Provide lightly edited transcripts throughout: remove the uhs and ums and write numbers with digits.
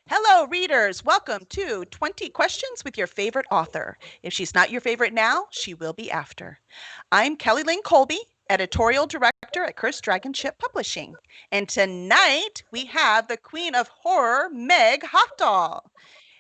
Hello, readers. Welcome to 20 Questions with Your Favorite Author. If she's not your favorite now, she will be after. I'm Kelly Lynn Colby, editorial director at Cursed Dragon Ship Publishing. And tonight we have the queen of horror, Meg Hafdahl.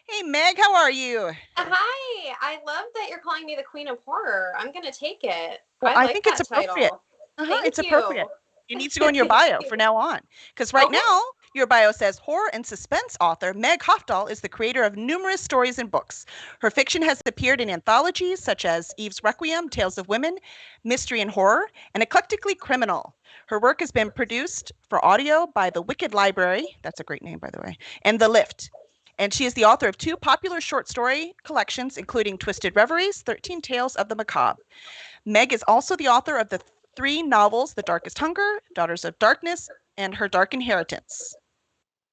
Hey, Meg, how are you? Hi, I love that you're calling me the Queen of Horror. I'm going to take it. Well, I I like think it's that appropriate. title. It's Thank appropriate. you. It needs to go in your bio for now on. Because right Okay. now, your bio says horror and suspense author Meg Hafdahl is the creator of numerous stories and books. Her fiction has appeared in anthologies such as Eve's Requiem, Tales of Women, Mystery and Horror, and Eclectically Criminal. Her work has been produced for audio by the Wicked Library, that's a great name, by the way, and The Lift. And she is the author of two popular short story collections, including Twisted Reveries, 13 Tales of the Macabre. Meg is also the author of the three novels The Darkest Hunger, Daughters of Darkness, and Her Dark Inheritance.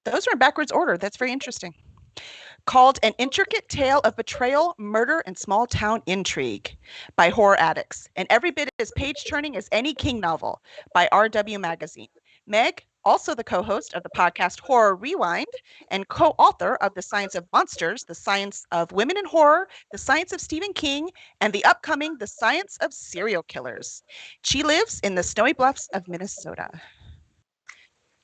Those are in backwards order. That's very interesting. Called An Intricate Tale of Betrayal, Murder, and Small Town Intrigue by Horror Addicts, and every bit as page turning as any King novel by RW Magazine. Meg, also the co host of the podcast Horror Rewind and co author of The Science of Monsters, The Science of Women in Horror, The Science of Stephen King, and the upcoming The Science of Serial Killers. She lives in the snowy bluffs of Minnesota.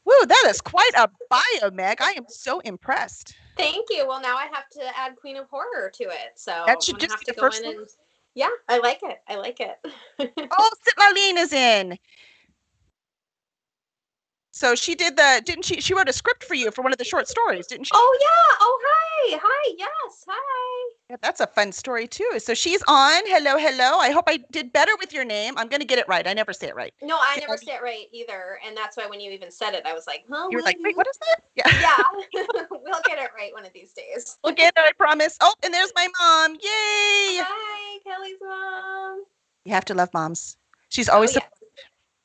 Woo, that is quite a bio, Meg. I am so impressed. Thank you. Well, now I have to add Queen of Horror to it. So That I'm should going to just have be to the go first in one. and, yeah, I like it. I like it. Oh, Sitlaline is in. So she did the, didn't she? She wrote a script for you for one of the short stories, didn't she? Oh, yeah. Oh, hi. Hi. Yes. Hi. Yeah, that's a fun story too. So she's on. Hello, hello. I hope I did better with your name. I'm going to get it right. I never say it right. No, I never Sitlaline. say it right either. And that's why when you even said it, I was like, oh, You were like, wait, what is that? yeah, Yeah. we'll get it right one of these days. We'll get it, I promise. Oh, and there's my mom. Yay. Hi, Kelly's mom. You have to love moms. She's Oh, always, yeah.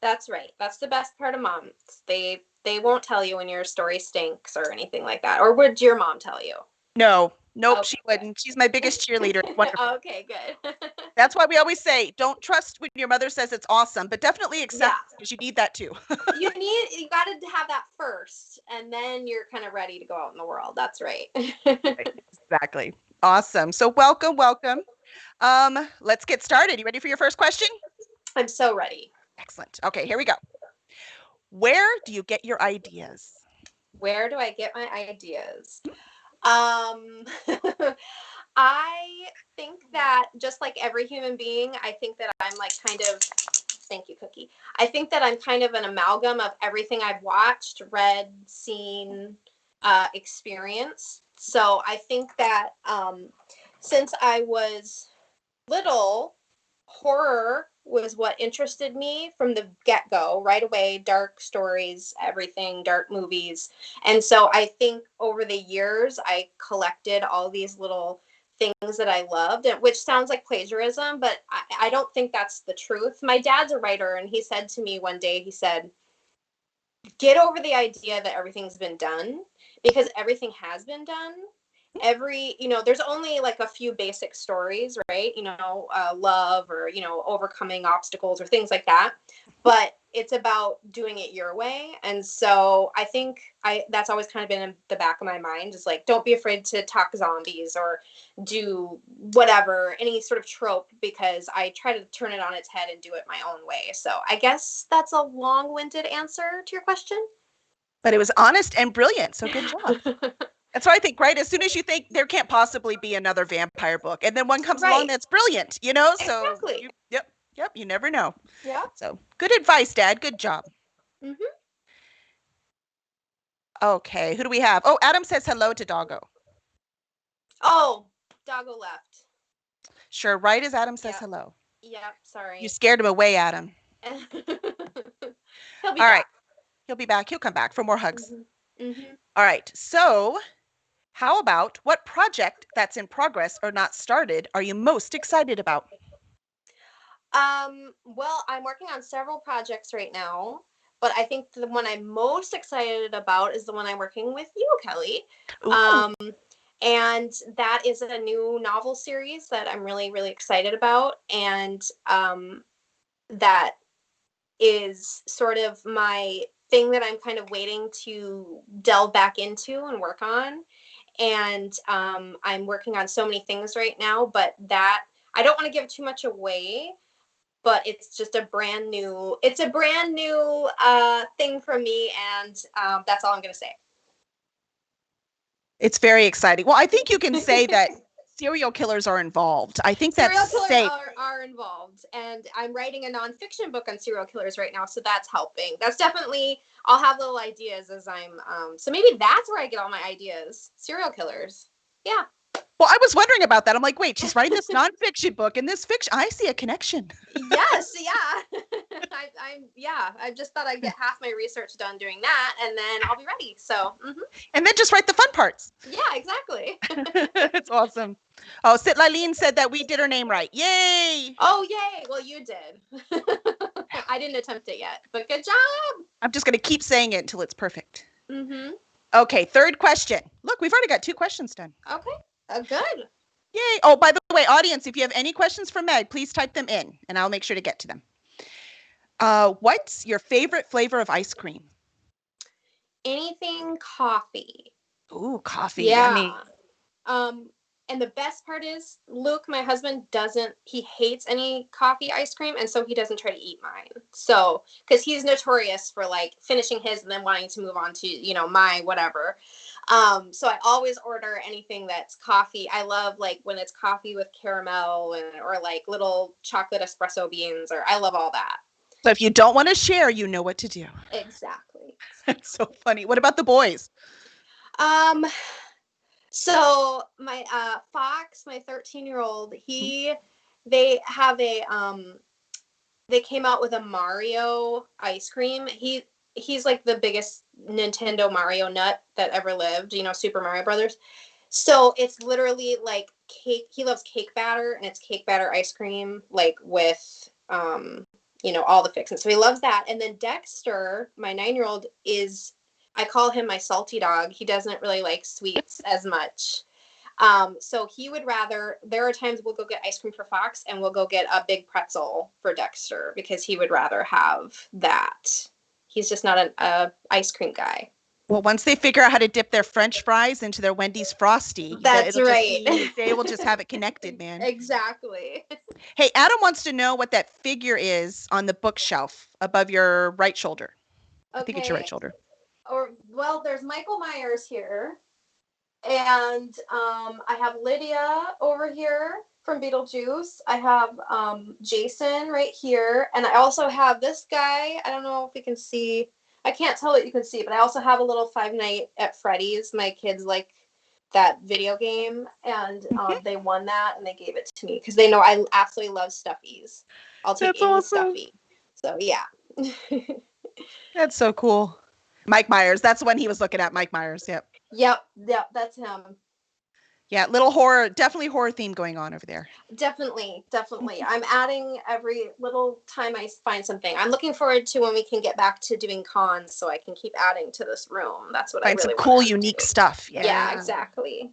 That's right. That's the best part of moms. They won't tell you when your story stinks or anything like that. Or would your mom tell you? no, nope, she Okay, wouldn't. She's my biggest cheerleader. It's good. wonderful. Okay, good. That's why we always say, don't trust when your mother says it's awesome, but definitely Yeah. accept because you need that too. You got to have that first, and then you're kind of ready to go out in the world. That's right. Exactly. Awesome. So welcome, welcome. Let's get started. You ready for your first question? I'm so ready. Excellent. Okay, here we go. Where do you get your ideas? Where do I get my ideas? Um, I think that just like every human being, I think that I'm like kind of, thank you, Cookie. I think that I'm kind of an amalgam of everything I've watched, read, seen, experienced. So I think that since I was little, horror was what interested me from the get-go right away. Dark stories, everything, dark movies. And so I think over the years I collected all these little things that I loved, which sounds like plagiarism, but I don't think that's the truth. My dad's a writer, and he said to me one day, he said, get over the idea that everything's been done, because everything has been done. There's only like a few basic stories, right? Love, or overcoming obstacles or things like that, but it's about doing it your way. And so I think that's always kind of been in the back of my mind, is like, don't be afraid to talk zombies or do whatever, any sort of trope, because I try to turn it on its head and do it my own way. So I guess that's a long-winded answer to your question. But it was honest and brilliant. So good job. That's what I think, right? As soon as you think there can't possibly be another vampire book, and then one comes along Right. that's brilliant, you know? So, Exactly. yep, you never know. Yeah. So, good advice, Dad. Good job. Mm-hmm. Okay, who do we have? Oh, Adam says hello to Doggo. Oh, Doggo left. Sure, right as Adam says Yep. hello. Yep. You Sorry. scared him away, Adam. He'll be All right, back. he'll be back. He'll come back for more hugs. Mm-hmm. Mm-hmm. All right, so how about what project that's in progress or not started are you most excited about? Well, I'm working on several projects right now, but I think the one I'm most excited about is the one I'm working with you, Kelly. Ooh, Um, and that is a new novel series that I'm really, really excited about. And that is sort of my thing that I'm kind of waiting to delve back into and work on. And I'm working on so many things right now, but that I don't want to give too much away. But it's just a brand new thing for me, and that's all I'm gonna say. It's very exciting. Well, I think you can say that serial killers are involved. I think serial that's killers safe. are involved, and I'm writing a nonfiction book on serial killers right now, so that's helping. That's definitely, I'll have little ideas as I'm so maybe that's where I get all my ideas. Serial killers. Yeah. Well, I was wondering about that. I'm like, wait, she's writing this nonfiction book and this fiction. I see a connection. Yes, yeah. I just thought I'd get half my research done doing that, and then I'll be ready. So, And then just write the fun parts. Yeah, exactly. It's awesome. Oh, Sitlaline said that we did her name right. Yay! Oh, yay! Well, you did. I didn't attempt it yet, but good job. I'm just gonna keep saying it until it's perfect. Mm-hmm. Okay, third question. Look, we've already got 2 questions done. Okay, good. Yay! Oh, by the way, audience, if you have any questions for Meg, please type them in, and I'll make sure to get to them. What's your favorite flavor of ice cream? Anything coffee. Ooh, coffee. Yeah. Yummy. And the best part is Luke, my husband, he hates any coffee ice cream, and so he doesn't try to eat mine. So, because he's notorious for like finishing his and then wanting to move on to, my whatever. So I always order anything that's coffee. I love like when it's coffee with caramel or like little chocolate espresso beans, or I love all that. So if you don't want to share, you know what to do. Exactly. That's so funny. What about the boys? So my Fox, my 13-year-old, they have they came out with a Mario ice cream. He's like the biggest Nintendo Mario nut that ever lived, Super Mario Brothers. So it's literally like cake. He loves cake batter, and it's cake batter ice cream, like with all the fixings. So he loves that. And then Dexter, my 9-year-old, I call him my salty dog. He doesn't really like sweets as much. So he would rather, there are times we'll go get ice cream for Fox and we'll go get a big pretzel for Dexter because he would rather have that. He's just not an ice cream guy. Well, once they figure out how to dip their French fries into their Wendy's Frosty, that's right. They will just have it connected, man. Exactly. Hey, Adam wants to know what that figure is on the bookshelf above your right shoulder. Okay. I think it's your right shoulder. Well, there's Michael Myers here, and I have Lydia over here from Beetlejuice. I have Jason right here, and I also have this guy. I don't know if you can see. I can't tell what you can see, but I also have a little Five Nights at Freddy's. My kids like that video game, and they won that, and they gave it to me because they know I absolutely love stuffies. I'll take any stuffy. So yeah. That's so cool. Mike Myers. That's the one he was looking at. Mike Myers. Yep. Yep. That's him. Yeah, little horror, definitely horror theme going on over there. Definitely. I'm adding every little time I find something. I'm looking forward to when we can get back to doing cons so I can keep adding to this room. That's what I really want. Find some cool, unique stuff. Yeah, exactly.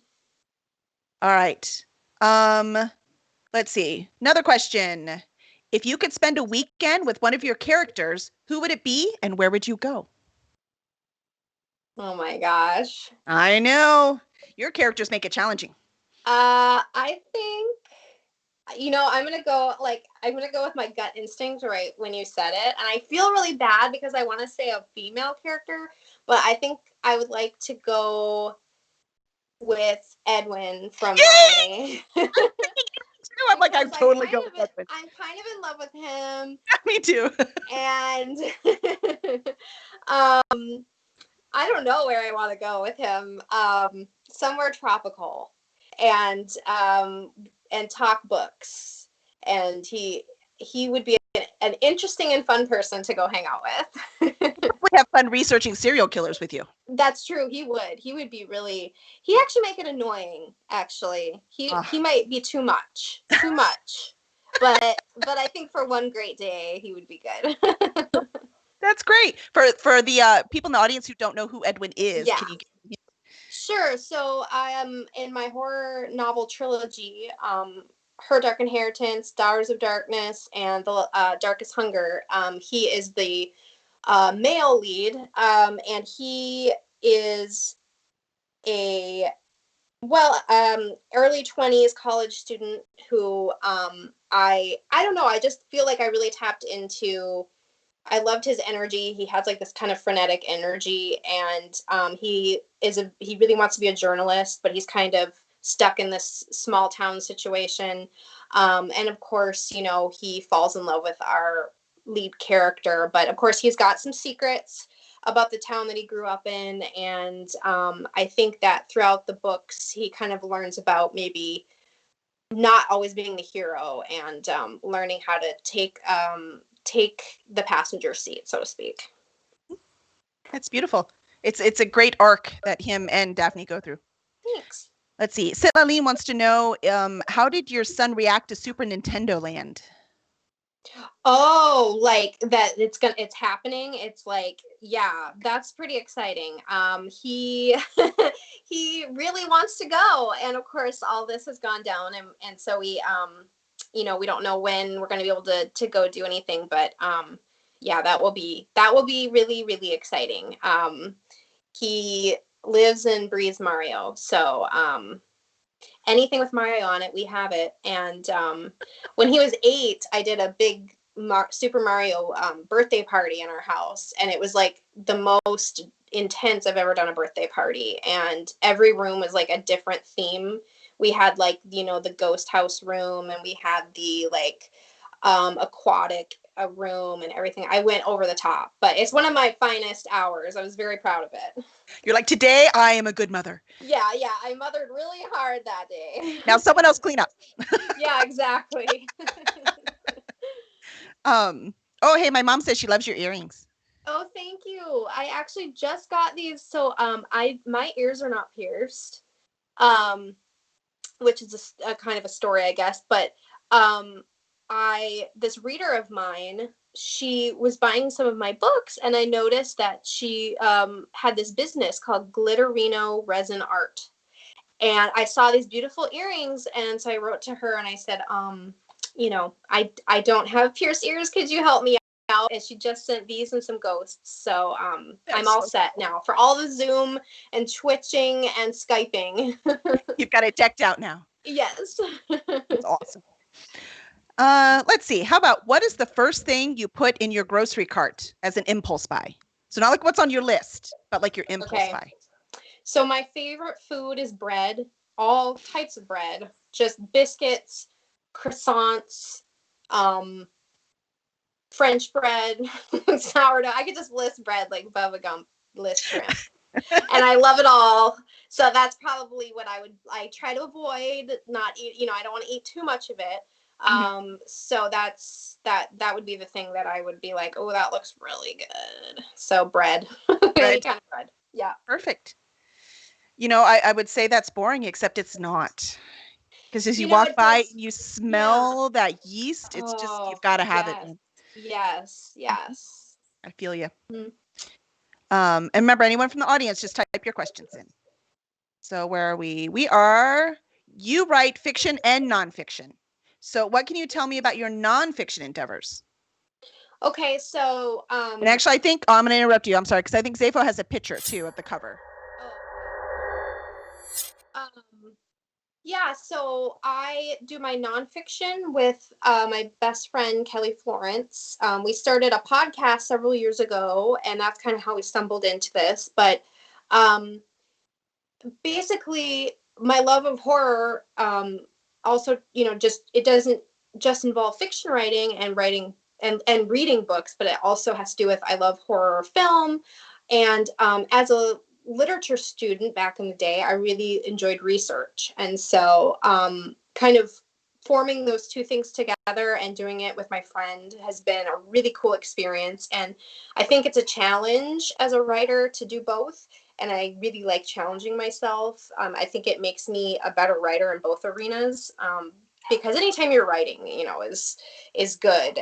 All right. Let's see. Another question. If you could spend a weekend with one of your characters, who would it be and where would you go? Oh my gosh. I know. Your characters make it challenging. I think, I'm going to go with my gut instinct right when you said it. And I feel really bad because I want to say a female character, but I think I would like to go with Edwin from my... I'm like, I'm totally going with Edwin. I'm kind of in love with him. Me too. And I don't know where I want to go with him. Somewhere tropical, and talk books. And he would be an interesting and fun person to go hang out with. Would have fun researching serial killers with you. That's true. He would be really. He actually make it annoying. Actually, he might be too much. But I think for one great day, he would be good. That's great. For the people in the audience who don't know who Edwin is, yeah. Can you give... Sure. So I am in my horror novel trilogy, Her Dark Inheritance, Daughters of Darkness, and The Darkest Hunger. He is the male lead, and he is a early 20s college student who I don't know, I just feel like I really tapped into. I loved his energy. He has like this kind of frenetic energy, and he really wants to be a journalist, but he's kind of stuck in this small town situation. And of course, he falls in love with our lead character, but of course he's got some secrets about the town that he grew up in, and I think that throughout the books he kind of learns about maybe not always being the hero, and learning how to take the passenger seat, so to speak. That's beautiful. It's a great arc that him and Daphne go through. Thanks. Let's see. Selaline wants to know, how did your son react to Super Nintendo Land? Oh, like that it's happening. It's like, yeah, that's pretty exciting. He he really wants to go, and of course all this has gone down, and so we we don't know when we're going to be able to go do anything, but yeah, that will be really, really exciting. He lives and breathes Mario, so anything with Mario on it, we have it. And when he was 8, I did a big Super Mario birthday party in our house, and it was like the most intense I've ever done a birthday party. And every room was like a different theme. We had like the ghost house room, and we had the like aquatic room and everything. I went over the top, but it's one of my finest hours. I was very proud of it. You're like, today I am a good mother. Yeah, I mothered really hard that day. Now someone else clean up. Yeah, exactly. Oh, hey, my mom says she loves your earrings. Oh, thank you. I actually just got these. So my ears are not pierced, which is a kind of a story, I guess. But this reader of mine, she was buying some of my books, and I noticed that she had this business called Glitterino Resin Art. And I saw these beautiful earrings, and so I wrote to her and I said, I don't have pierced ears. Could you help me out? And she just sent these and some ghosts. So I'm all set now for all the Zoom and twitching and Skyping. You've got it decked out now. Yes. That's awesome. Let's see. How about, what is the first thing you put in your grocery cart as an impulse buy? So not like what's on your list, but like your impulse buy. So my favorite food is bread, all types of bread, just biscuits, croissants, French bread, sourdough. I could just list bread like Bubba Gump lists shrimp. And I love it all. So that's probably what I try to avoid, not eat, I don't want to eat too much of it. So that would be the thing that I would be like, oh, that looks really good. So bread. Any kind of bread. Yeah. Perfect. I would say that's boring, except it's not. Because as you walk by, you smell that yeast. It's just, you've got to have it. Yes. I feel you. And remember, anyone from the audience, just type your questions in. So where are we? You write fiction and nonfiction. So what can you tell me about your nonfiction endeavors? Okay, so and actually, I think I'm going to interrupt you. I'm sorry, because I think Zafo has a picture too of the cover. Yeah, so I do my nonfiction with my best friend Kelly Florence. We started a podcast several years ago, and that's kind of how we stumbled into this. But basically, my love of horror also, it doesn't just involve fiction writing and reading books, but it also has to do with, I love horror film. And as a literature student back in the day, I really enjoyed research. And so kind of forming those two things together and doing it with my friend has been a really cool experience. And I think it's a challenge as a writer to do both. And I really like challenging myself. I think it makes me a better writer in both arenas. Because anytime you're writing, is good.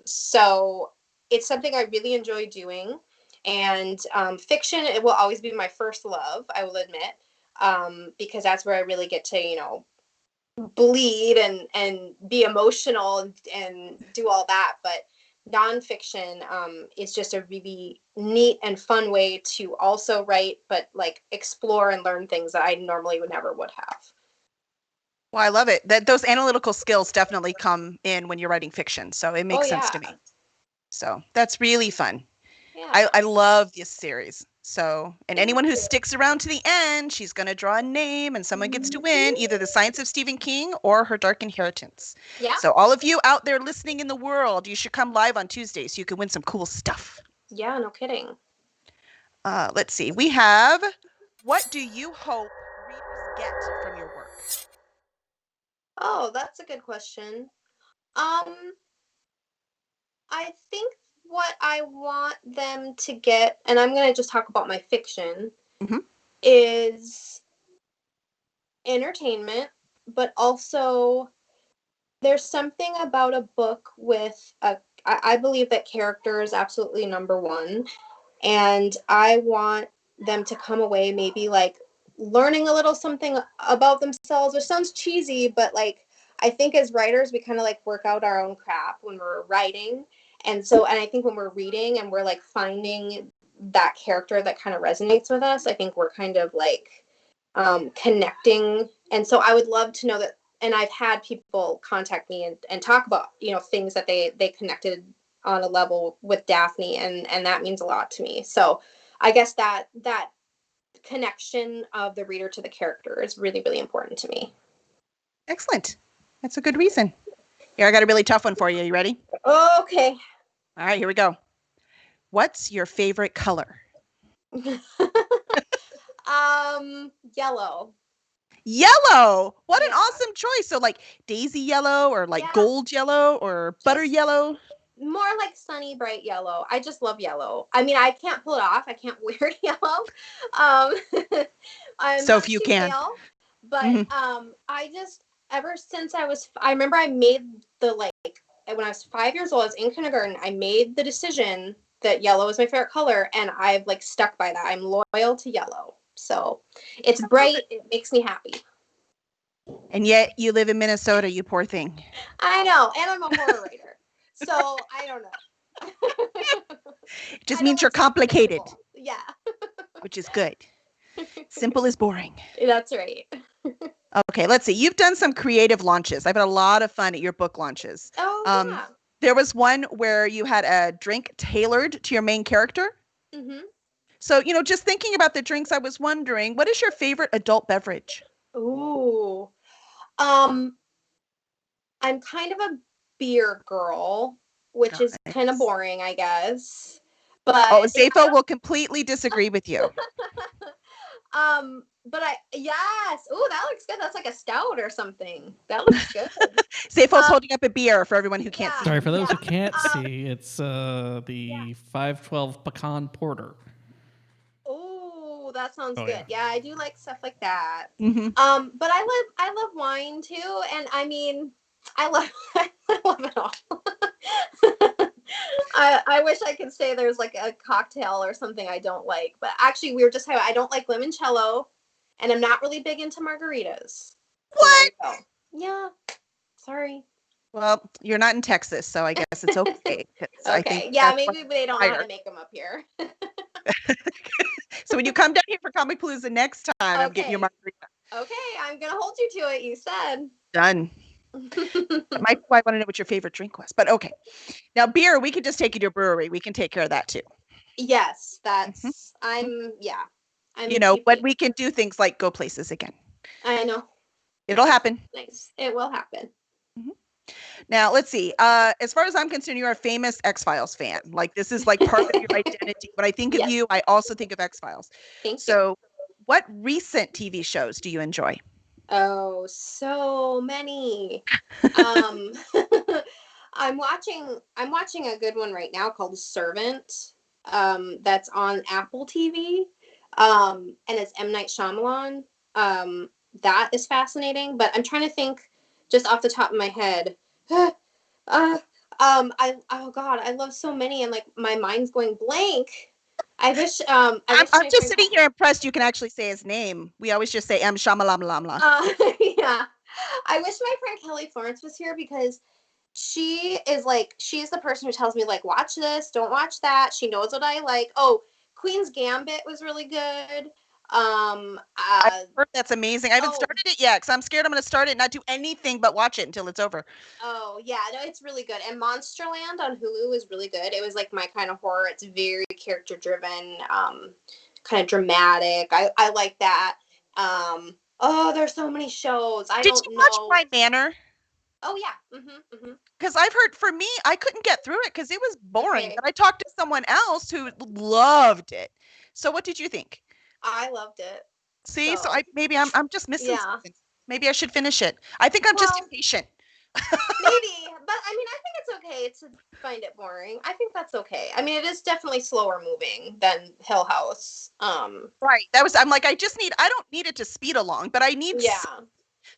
So it's something I really enjoy doing. And fiction, it will always be my first love, I will admit, because that's where I really get to, bleed and be emotional and do all that. But nonfiction is just a really neat and fun way to also write, but like explore and learn things that I normally would have. Well, I love it. That those analytical skills definitely come in when you're writing fiction. So it makes sense to me. So that's really fun. Yeah. I love this series. So, and Thank anyone who you. sticks around to the end, she's going to draw a name and someone gets to win either The Science of Stephen King or Her Dark Inheritance. Yeah. So all of you out there listening in the world, you should come live on Tuesday so you can win some cool stuff. Yeah, no kidding. Let's see. We have, what do you hope readers get from your work? Oh, that's a good question. I think what I want them to get, and I'm going to just talk about my fiction, is entertainment, but also there's something about a book with I believe that character is absolutely number one. And I want them to come away maybe like learning a little something about themselves, which sounds cheesy, but like I think as writers, we kind of like work out our own crap when we're writing. And I think when we're reading and we're like finding that character that kind of resonates with us, I think we're kind of like connecting. And so I would love to know that. And I've had people contact me and talk about, things that they connected on a level with Daphne, and that means a lot to me. So I guess that connection of the reader to the character is really, really important to me. Excellent. That's a good reason. Here, I got a really tough one for you. You ready? Okay. All right, here we go. What's your favorite color? Yellow. Yellow. What an awesome choice. So like daisy yellow or like gold yellow or butter yellow? More like sunny, bright yellow. I just love yellow. I mean, I can't pull it off. I can't wear yellow. I'm so if you can. Pale, but I just, ever since I remember I made when I was 5 years old, I was in kindergarten, I made the decision that yellow is my favorite color, and I've like stuck by that. I'm loyal to yellow. So it's bright. It makes me happy. And yet you live in Minnesota, you poor thing. I know. And I'm a horror writer. So I don't know. It just means you're complicated. Yeah. Which is good. Simple is boring. That's right. Okay, let's see. You've done some creative launches. I've had a lot of fun at your book launches. Oh, yeah. There was one where you had a drink tailored to your main character. Mm-hmm. So, just thinking about the drinks, I was wondering, what is your favorite adult beverage? Ooh. I'm kind of a beer girl, which is kind of boring, I guess. But Zafo will completely disagree with you. But yes. Oh, that looks good. That's like a stout or something. That looks good. Zafo's holding up a beer for everyone who can't see. Sorry, for those who can't see, it's the 512 Pecan Porter. Oh, that sounds good. Yeah, I do like stuff like that. Mm-hmm. But I love wine too, and I mean, I love it all. I wish I could say there's like a cocktail or something I don't like, but actually we were just talking, I don't like limoncello, and I'm not really big into margaritas. What? So yeah. Sorry. Well, you're not in Texas, so I guess it's okay. Okay. Yeah, maybe they don't know how to make them up here. So when you come down here for Comic Palooza next time, I'm getting you a margarita. Okay, I'm gonna hold you to it. You said. Done. I want to know what your favorite drink was, but okay. Now beer, we could just take you to a brewery. We can take care of that too. Yes, that's. I'm. But we can do things like go places again. I know. It'll happen. Nice. It will happen. Now, let's see. As far as I'm concerned, you're a famous X-Files fan. Like, this is like part of your identity. When I think of you, I also think of X-Files. Thank you. So, what recent TV shows do you enjoy? Oh, so many. I'm watching a good one right now called Servant. That's on Apple TV. And it's M. Night Shyamalan. That is fascinating, but I'm trying to think just off the top of my head. I love so many, and like my mind's going blank. I wish. I'm just sitting here impressed. You can actually say his name. We always just say M. Shyamalan. Yeah, I wish my friend Kelly Florence was here because she's the person who tells me like, watch this, don't watch that. She knows what I like. Oh, Queen's Gambit was really good. I've heard that's amazing. I haven't oh. started it yet because I'm scared I'm going to start it and not do anything but watch it until it's over. Oh yeah, no, it's really good. And Monsterland on Hulu is really good. It was like my kind of horror. It's very character driven, kind of dramatic. I like that. Oh, there's so many shows. Did you watch Bly Manor? Oh yeah. Mm-hmm. Because I've heard, for me, I couldn't get through it because it was boring. Okay. But I talked to someone else who loved it. So what did you think? I loved it. See, so maybe I'm just missing something. Maybe I should finish it. I think I'm just impatient. Maybe, but I mean, I think it's okay to find it boring. I think that's okay. I mean, it is definitely slower moving than Hill House. Right. I'm like, I don't need it to speed along, but I need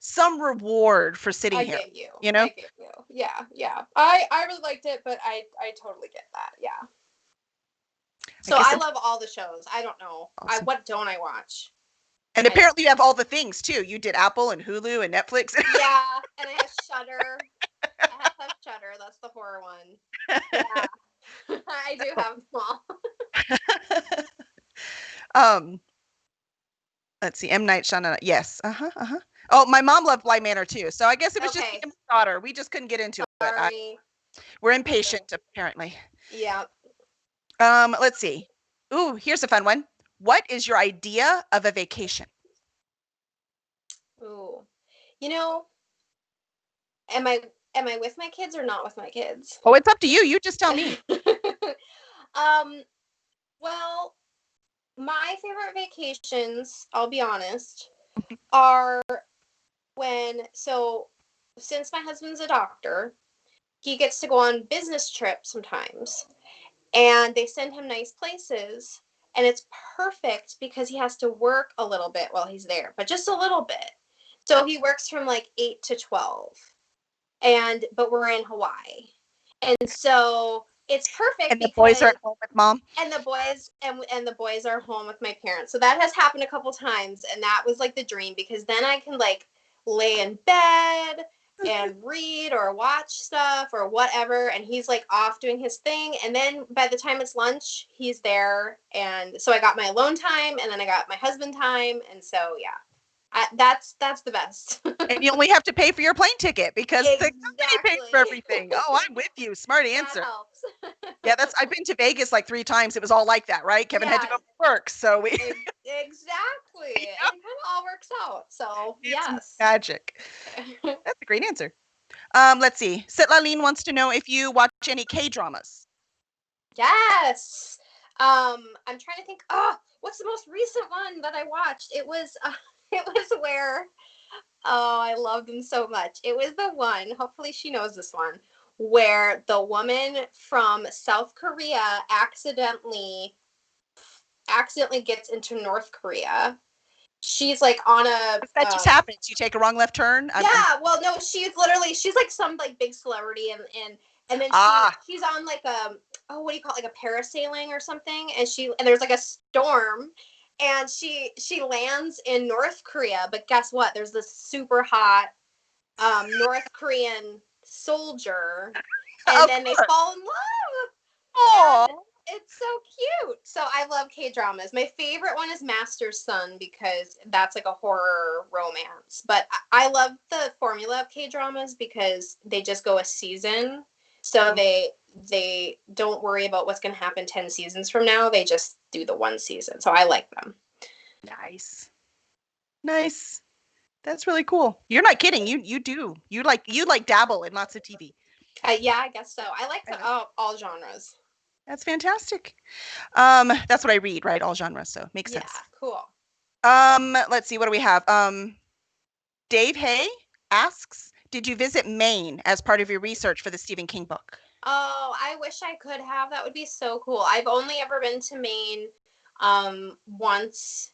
some reward for sitting here. Get you. You know? I get you. Yeah. I really liked it, but I totally get that. Yeah. So I love all the shows. I don't know. Awesome. What don't I watch? And apparently you have all the things too. You did Apple and Hulu and Netflix. Yeah, and I have Shudder. I have Shudder. That's the horror one. Yeah, I do have them all. Let's see. M. Night Shyamalan. Yes. Oh, my mom loved Bly Manor too. So I guess it was just me and my daughter. We just couldn't get into it. We're impatient apparently. Yeah. Let's see. Ooh, here's a fun one. What is your idea of a vacation? Ooh, am I with my kids or not with my kids? Oh, it's up to you. You just tell me. Well, my favorite vacations, I'll be honest, are since my husband's a doctor, he gets to go on business trips sometimes, and they send him nice places. And it's perfect because he has to work a little bit while he's there, but just a little bit. So he works from like 8 to 12. But we're in Hawaii. And so it's perfect. And the boys are at home with mom. And the boys are home with my parents. So that has happened a couple times. And that was like the dream, because then I can like lay in bed and read or watch stuff or whatever, and he's like off doing his thing, and then by the time it's lunch he's there, and so I got my alone time and then I got my husband time, and so that's the best. And you only have to pay for your plane ticket because the company pays for everything. Oh, I'm with you. Smart answer. That helps. Yeah, I've been to Vegas like 3 times. It was all like that, right? Kevin had to go to work, so we exactly. It kind of all works out. So yes, magic. That's a great answer. Let's see. Sitlaline wants to know if you watch any K-dramas. Yes. I'm trying to think. What's the most recent one that I watched? It was where. Oh, I love them so much. It was the one. Hopefully, she knows this one, where the woman from South Korea accidentally gets into North Korea. She's like on a. That just happens. You take a wrong left turn. Well, no, she's like some like big celebrity, and then she's on like what do you call it, like a parasailing or something, and there's like a storm, and she lands in North Korea, but guess what? There's this super hot North Korean soldier, and then they fall in love. Oh, it's so cute. So I love K-dramas. My favorite one is Master's Son, because that's like a horror romance. But I love the formula of K-dramas because they just go a season. So they don't worry about what's going to happen 10 seasons from now. They just do the one season. So I like them. Nice. That's really cool. You're not kidding. You do. You like dabble in lots of TV. Yeah, I guess so. I like all genres. That's fantastic. That's what I read, right? All genres, so makes sense. Yeah, cool. Let's see, what do we have? Dave Hay asks, did you visit Maine as part of your research for the Stephen King book? Oh, I wish I could have. That would be so cool. I've only ever been to Maine once,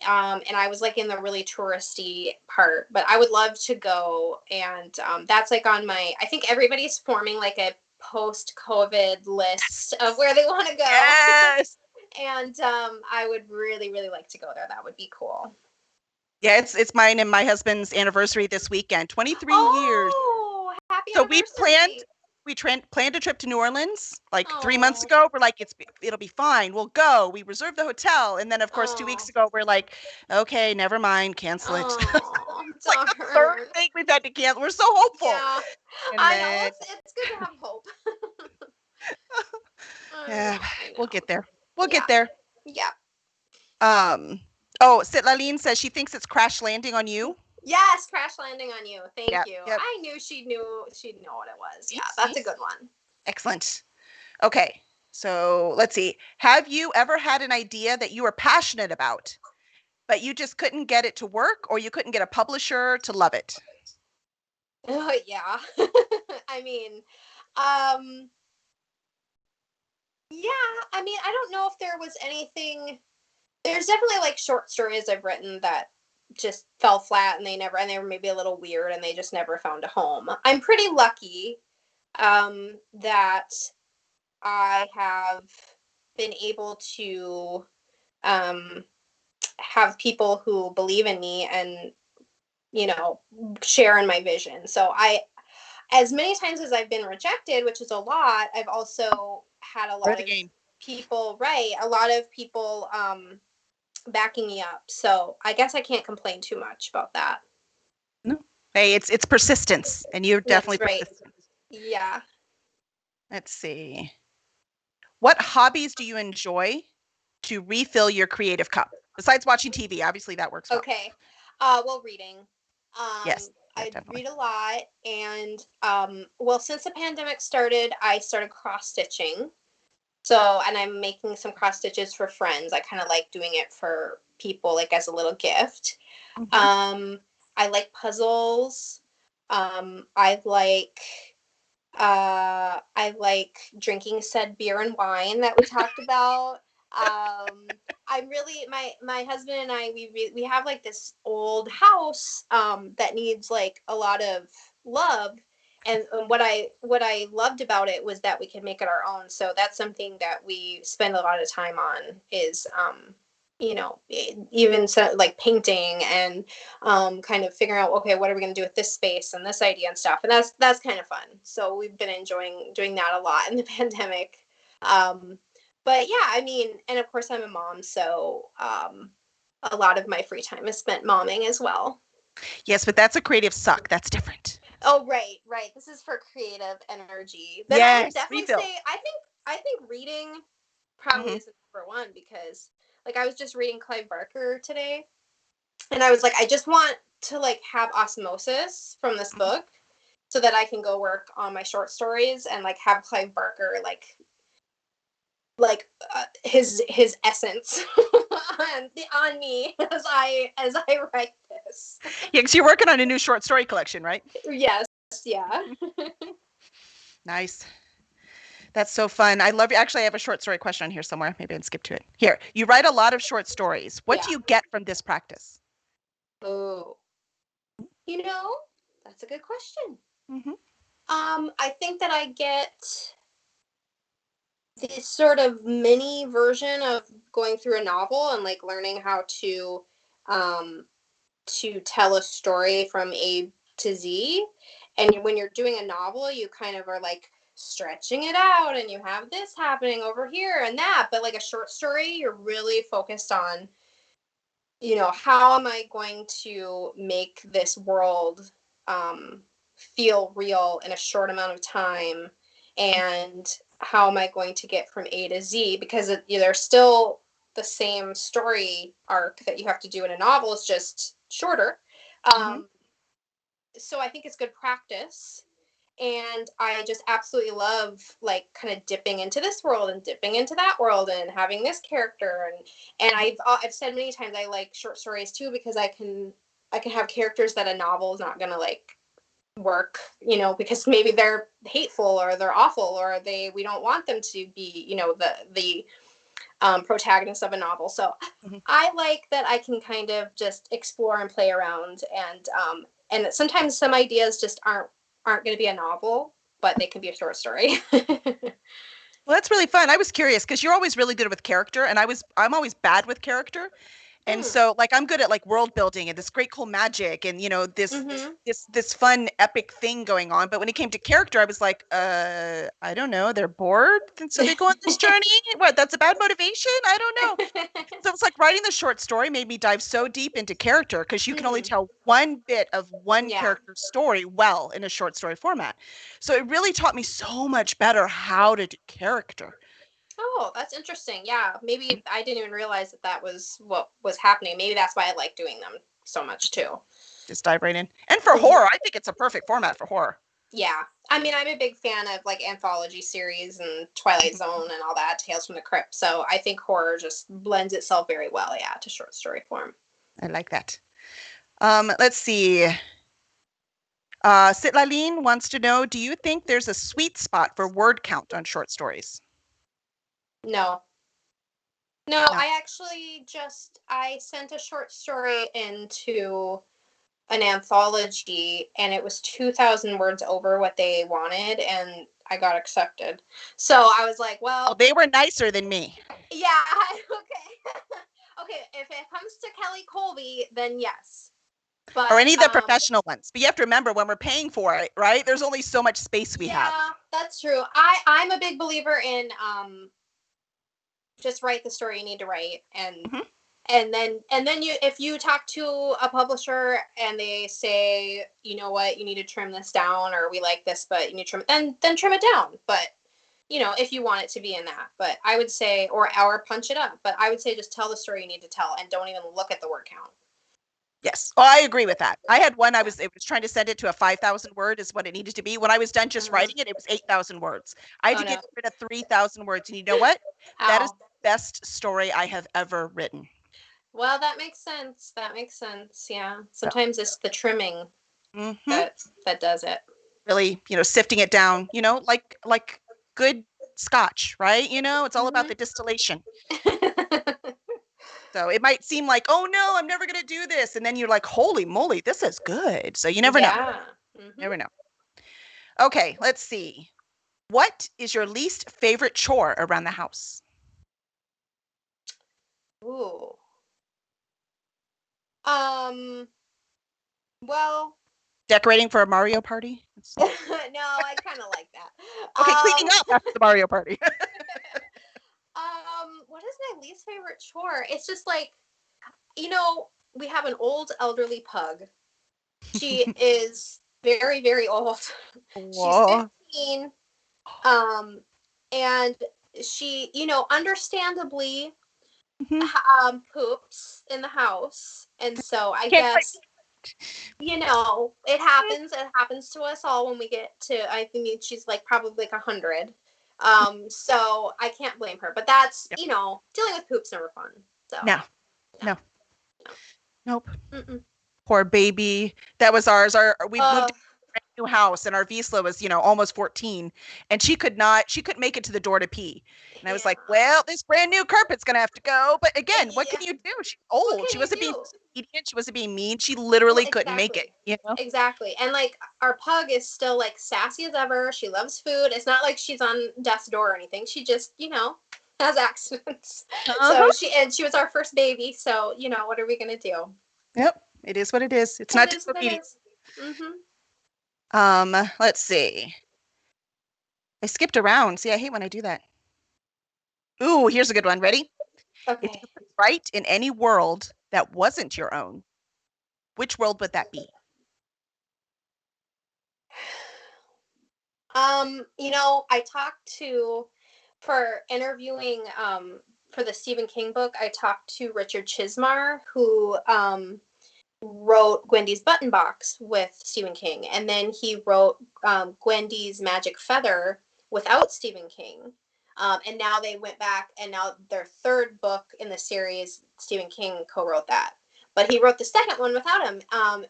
and I was like in the really touristy part, but I would love to go, and that's like on my, I think everybody's forming like a post-COVID list of where they want to go. Yes. And I would really, really like to go there. That would be cool. Yeah, it's mine and my husband's anniversary this weekend. 23 years. Oh, happy Happy So anniversary. planned a trip to New Orleans like 3 months Oh, ago. We're like, it'll be fine. We'll go. We reserved the hotel, and then of course 2 weeks oh, ago we're like, okay, never mind, cancel it. oh, It's like the third darn. thing we've had to cancel. We're so hopeful, Yeah, and I know. then It's good to have hope. I yeah, know. I we'll know. get there. We'll Yeah. get there. Yeah. Oh, Sitlaline says she thinks it's crash landing on you. Yes, crash landing on you. Thank Yep, you. yep. I knew she'd know what it was. See, Yeah, that's see? a good one. Excellent. Okay, so let's see. Have you ever had an idea that you were passionate about, but you just couldn't get it to work, or you couldn't get a publisher to love it? Oh yeah. I mean, um, yeah. I mean, I don't know if there was anything. There's definitely like short stories I've written that just fell flat and they were maybe a little weird and they just never found a home. I'm pretty lucky that I have been able to um, have people who believe in me and share in my vision. So as many times as I've been rejected, which is a lot, I've also had a Or lot the of game? people, right? A lot of people backing me up. So I guess I can't complain too much about that. No. Hey, it's persistence, and you're That's definitely right. persistent. Yeah. Let's see. What hobbies do you enjoy to refill your creative cup besides watching TV? Obviously, that works well. Okay. Well, reading. Yes, yeah, I definitely. read a lot, and well, since the pandemic started, I started cross stitching. So, and I'm making some cross stitches for friends. I kind of like doing it for people, like as a little gift. Mhm. I like puzzles. I like drinking said beer and wine that we talked about. I'm really my husband and I we have like this old house that needs like a lot of love, and what I loved about it was that we could make it our own. So that's something that we spend a lot of time on is even so, like painting and kind of figuring out, okay, what are we going to do with this space and this idea and stuff, and that's kind of fun. So we've been enjoying doing that a lot in the pandemic. But yeah, I mean, and of course I'm a mom, so a lot of my free time is spent momming as well. Yes, but that's a creative suck. That's different. Oh, right. This is for creative energy. Then I would Yes, definitely refill. say I think reading probably Mhm. is the number one, because like I was just reading Clive Barker today, and I was like, I just want to like have osmosis from this Mhm. book so that I can go work on my short stories and like have Clive Barker his essence on me as I write this. Yeah, because you're working on a new short story collection, right? Yes, yeah. Nice. That's so fun. I love you. Actually, I have a short story question on here somewhere. Maybe I can skip to it. Here, you write a lot of short stories. What Yeah. do you get from this practice? Oh, that's a good question. Mhm. I think that I get this sort of mini version of going through a novel and like learning how um to tell a story from A to Z. And when you're doing a novel, you kind of are like stretching it out and you have this happening over here and that. But like a short story, you're really focused on, how am I going to make this world feel real in a short amount of time? And how am I going to get from A to Z? Because they're still the same story arc that you have to do in a novel. It's just shorter. Mhm. So I think it's good practice. And I just absolutely love like kind of dipping into this world and dipping into that world and having this character, and I've said many times I like short stories too, because I can have characters that a novel is not gonna like work, because maybe they're hateful or they're awful or we don't want them to be, the protagonist of a novel. So Mhm. I like that I can kind of just explore and play around, and sometimes some ideas just aren't going to be a novel, but they can be a short story. Well, that's really fun. I was curious because you're always really good with character, and I'm always bad with character. And so like I'm good at like world building and this great cool magic and Mm-hmm. this fun epic thing going on. But when it came to character, I was like, I don't know, they're bored, and so they go on this journey. What? That's a bad motivation? I don't know. So it's like writing the short story made me dive so deep into character because you can only tell one bit of one Yeah. character's story well in a short story format. So it really taught me so much better how to do character. Oh, that's interesting. Yeah, maybe I didn't even realize that that was what was happening. Maybe that's why I like doing them so much too. Just dive right in. And for horror, I think it's a perfect format for horror. Yeah. I mean, I'm a big fan of like anthology series and Twilight Zone and all that, Tales from the Crypt. So I think horror just blends itself very well, yeah, to short story form. I like that. Let's see. Sitlaline wants to know, do you think there's a sweet spot for word count on short stories? No. No, I actually I sent a short story into an anthology and it was 2,000 words over what they wanted and I got accepted. So I was like, well, they were nicer than me. Yeah, okay. Okay, if it comes to Kelly Colby, then yes. But or any of the professional ones. But you have to remember when we're paying for it, right? There's only so much space we have. Yeah, that's true. I'm a big believer in just write the story you need to write and then you if you talk to a publisher and they say, you know what, you need to trim this down or we like this but you need to trim it, then trim it down. But if you want it to be in that. But I would say or punch it up. But I would say just tell the story you need to tell and don't even look at the word count. Yes. Oh, I agree with that. I had one, I was trying to send it to a 5,000 word is what it needed to be. When I was done just writing it, it was 8,000 words. I had to get rid of 3,000 words. And you know what? That is the best story I have ever written. Well, that makes sense. That makes sense. Yeah. Sometimes it's the trimming that does it. Really, sifting it down, like good scotch, right? It's all about the distillation. So it might seem like, oh no, I'm never going to do this. And then you're like, holy moly, this is good. So you never know. Never know. Okay, let's see. What is your least favorite chore around the house? Ooh. Well. Decorating for a Mario Party? No, I kind of like that. Okay, cleaning up after the Mario Party. What is my least favorite chore? It's just like, we have an old elderly pug. She is very, very old. Whoa. She's 15. And she, understandably poops in the house. And so I guess, it happens. It happens to us all when we get to, I think she's like probably like 100. So I can't blame her, but that's, dealing with poop's never fun. So No. Nope. Poor baby. That was ours. We moved to a brand new house and our Wisla was, almost 14 and she couldn't make it to the door to pee. And I was like, well, this brand new carpet's going to have to go. But again, what can you do? She's old. She wasn't being obedient. She wasn't being mean. She literally couldn't make it, Exactly. And like our pug is still like sassy as ever. She loves food. It's not like she's on death's door or anything. She just, has accidents. So she was our first baby. So, what are we going to do? Yep. It is what it is. It's not disobedience. Let's see. I skipped around. See, I hate when I do that. Ooh, here's a good one. Ready? Okay. If you could write in any world that wasn't your own, which world would that be? I talked to, for interviewing for the Stephen King book, I talked to Richard Chismar, who wrote Gwendy's Button Box with Stephen King. And then he wrote Gwendy's Magic Feather without Stephen King. And now they went back and now their third book in the series, Stephen King co-wrote that. But he wrote the second one without him.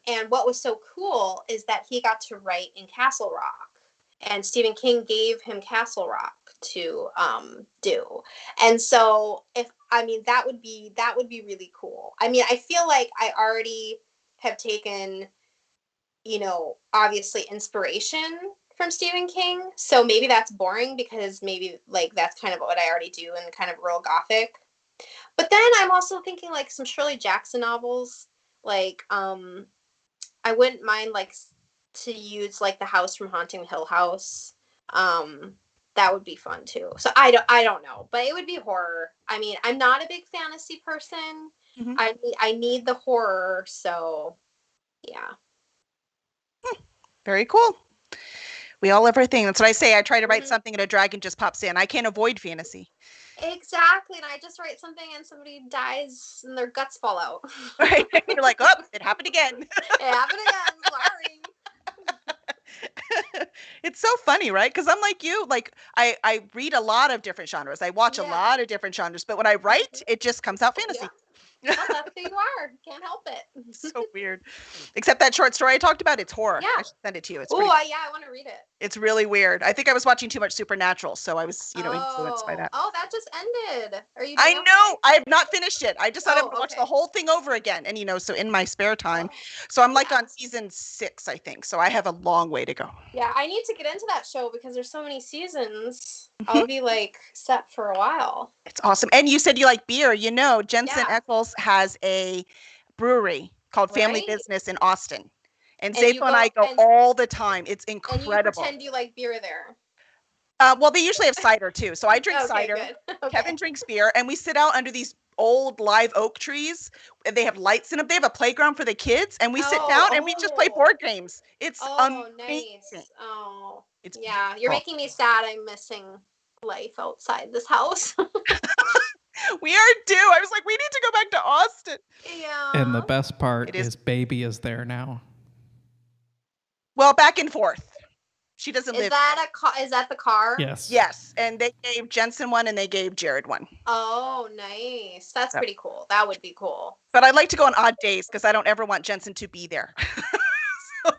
And what was so cool is that he got to write in Castle Rock. And Stephen King gave him Castle Rock to do. And so that would be really cool. I mean, I feel like I already have taken, obviously inspiration from Stephen King. So maybe that's boring because maybe like that's kind of what I already do in kind of rural Gothic. But then I'm also thinking like some Shirley Jackson novels. Like, I wouldn't mind like to use like The House from Haunting Hill House. That would be fun too. So I don't know, but it would be horror. I mean, I'm not a big fantasy person. Mhm. I need the horror, so yeah. Very cool. We all have our thing. That's what I say. I try to write Mhm. something and a dragon just pops in. I can't avoid fantasy. Exactly. And I just write something and somebody dies and their guts fall out. Right? You're like, oh, it happened again. It happened again. Sorry. It's so funny, right? Because I'm like you. Like I read a lot of different genres. I watch a Yeah. lot of different genres, but when I write, it just comes out fantasy. Yeah. Well, that's who you are. Can't help it. So weird. Except that short story I talked about, it's horror. Yeah. I should send it to you. It's Oh, pretty, yeah, I want to read it. it's really weird. I think I was watching too much Supernatural, so I was, influenced by that. Oh, that just ended. Are you? I doing know. okay? I have not finished it. I decided I'm Oh, gonna watch okay. the whole thing over again, and so in my spare time. So I'm like Yeah. on season 6, I think. So I have a long way to go. Yeah, I need to get into that show because there's so many seasons. Mhm. I'll be like set for a while. It's awesome. And you said you like beer. Jensen Yeah. Ackles has a brewery called Family Right? Business in Austin. And And you Zepho and I go- go and- all the time. It's And you incredible. pretend you like beer there. Well, they usually have cider too. So I drink Okay, cider. good. Okay. Kevin drinks beer, and we sit out under these old live oak trees. And they have lights in them. They have a playground for the kids, and we sit down and we just play board games. It's amazing. Nice. Oh, It's yeah. You're beautiful. making me sad. I'm missing life outside this house. We are due. I was like, we need to go back to Austin. Yeah. And the best part It is- is baby is there now. Well, back and forth. She doesn't Is live. that is that the car? Yes. Yes, and they gave Jensen one and they gave Jared one. Oh, nice. That's Yep. pretty cool. That would be cool. But I like to go on odd days because I don't ever want Jensen to be there.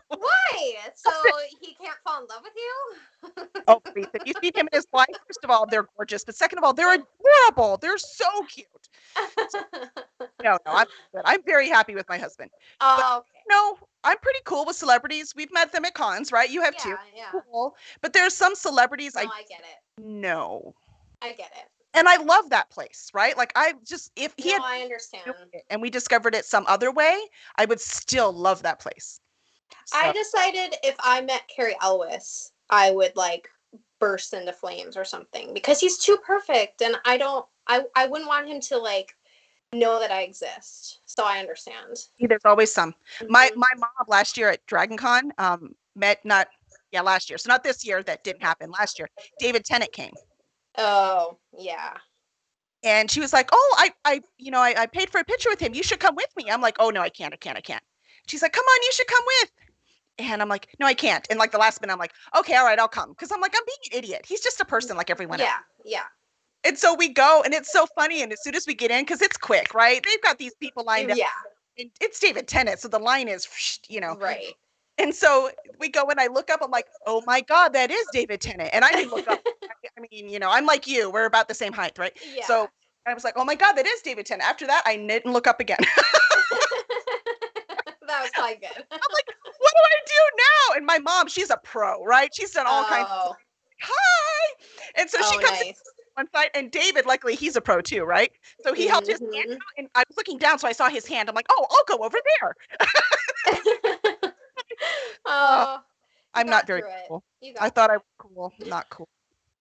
Why? So he can't fall in love with you? Oh, please. If you see him and his wife, first of all, they're gorgeous. But second of all, they're adorable. They're so cute. No, I'm good. I'm very happy with my husband. Oh, okay. No, I'm pretty cool with celebrities. We've met them at cons, right? You have too. Yeah. Cool. But there's some celebrities No, I I get it. know. I get it. And I love that place, right? Like I just, if he had I understand. and we discovered it some other way, I would still love that place. I decided if I met Carrie Elwes, I would like burst into flames or something because he's too perfect, and I wouldn't want him to like know that I exist. So I understand. There's always some. Mhm. My mom last year at DragonCon last year. So not this year, that didn't happen. Last year, David Tennant came. Oh, yeah. And she was like, "Oh, I paid for a picture with him. You should come with me." I'm like, "Oh no, I can't. She's like, "Come on, you should come with." And I'm like, "No, I can't." And like the last minute, I'm like, "Okay, all right, I'll come." Because I'm like, I'm being an idiot. He's just a person like everyone else. Yeah. And so we go, and it's so funny. And as soon as we get in, because it's quick, right? They've got these people lined up. Yeah. And it's David Tennant, so the line is, Right. And so we go and I look up, I'm like, oh my God, that is David Tennant. And I didn't look up. I mean, I'm like you, we're about the same height, right? Yeah. So I was like, oh my God, that is David Tennant. After that, I didn't look up again. That was quite good. I'm like, what do I do now? And my mom, she's a pro, right? She's done all kinds of, hi. And so she comes in one side, and David, luckily, he's a pro too, right? So he held his hand out, and I was looking down, so I saw his hand. I'm like, oh, I'll go over there. I'm not very cool. I thought I was cool. Not cool.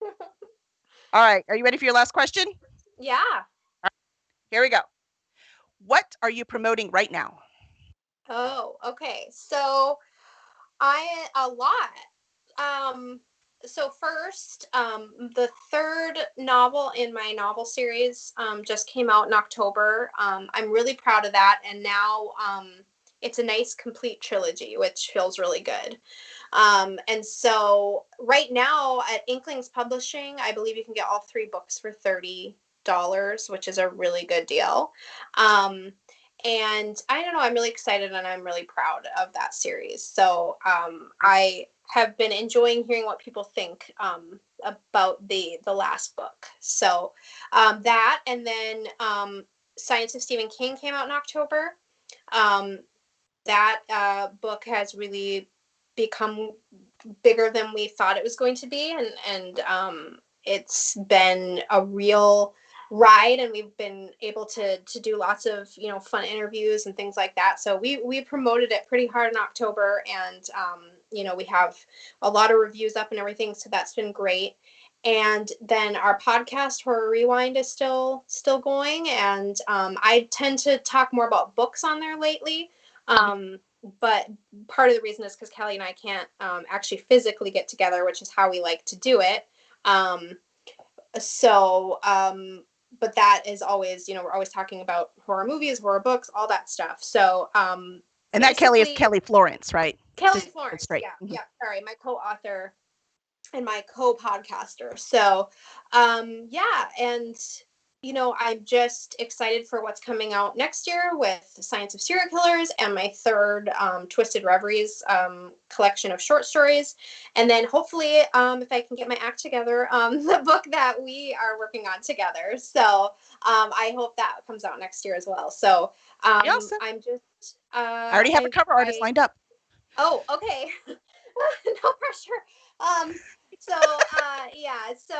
All right. Are you ready for your last question? Yeah. Here we go. What are you promoting right now? Oh, okay. So a lot. So first, the third novel in my novel series just came out in October. I'm really proud of that. And now it's a nice complete trilogy, which feels really good. And so right now at Inklings Publishing, I believe you can get all 3 books for $30, which is a really good deal. And I don't know, I'm really excited and I'm really proud of that series. So I have been enjoying hearing what people think about the last book. So that, and then Science of Stephen King came out in October. That book has really become bigger than we thought it was going to be, and it's been a real ride, and we've been able to do lots of, you know, fun interviews and things like that. So we promoted it pretty hard in October, and you know, we have a lot of reviews up and everything, so that's been great. And then our podcast Horror Rewind is still going, and I tend to talk more about books on there lately. But part of the reason is because Kelly and I can't actually physically get together, which is how we like to do it. But that is always, you know, we're always talking about horror movies, horror books, all that stuff. So And that Kelly is Kelly Florence, right? Kelly Just Florence, straight. yeah, sorry, my co-author and my co-podcaster. So yeah, and you know, I'm just excited for what's coming out next year with Science of Serial Killers and my third Twisted Reveries collection of short stories. And then hopefully, if I can get my act together, the book that we are working on together. So I hope that comes out next year as well. So Awesome. I'm just... I already have a cover artist lined up. Oh, okay. No pressure. Yeah, so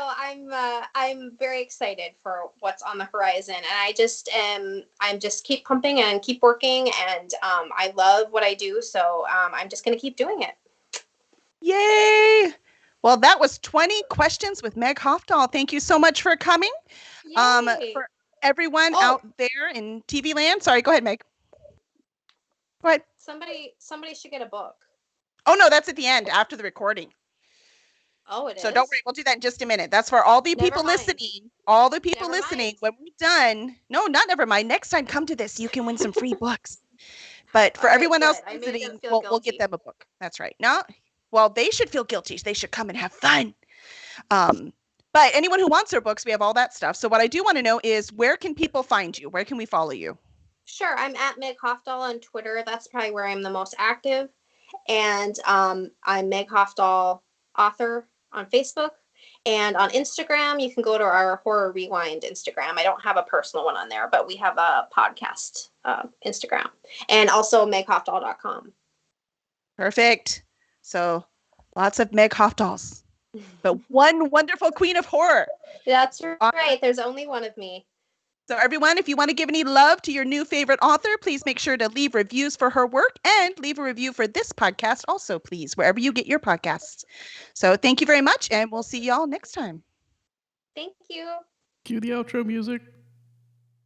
I'm very excited for what's on the horizon, and I'm just keep pumping and keep working, and I love what I do, so I'm just gonna keep doing it. Yay! Well, that was 20 questions with Meg Hafdahl. Thank you so much for coming. Yay. For everyone out there in TV land, sorry, go ahead, Meg. Go ahead. Somebody should get a book. Oh no, that's at the end after the recording. Oh, it is. So don't worry, we'll do that in just a minute. That's for all the people listening. All the people listening. When we're done, no, not never mind. Next time, come to this. You can win some free books. But for everyone else listening, we'll get them a book. That's right. No, well, they should feel guilty. They should come and have fun. But anyone who wants their books, we have all that stuff. So what I do want to know is, where can people find you? Where can we follow you? Sure, I'm at Meg Hafdahl on Twitter. That's probably where I'm the most active. And I'm Meg Hafdahl author on Facebook, and on Instagram you can go to our Horror Rewind Instagram. I don't have a personal one on there, but we have a podcast Instagram, and also meghafdahl.com. Perfect. So lots of Meg Hafdahls, but one wonderful queen of horror. That's right. There's only one of me. So everyone, if you want to give any love to your new favorite author, please make sure to leave reviews for her work, and leave a review for this podcast also, please, wherever you get your podcasts. So thank you very much, and we'll see y'all next time. Thank you. Cue the outro music.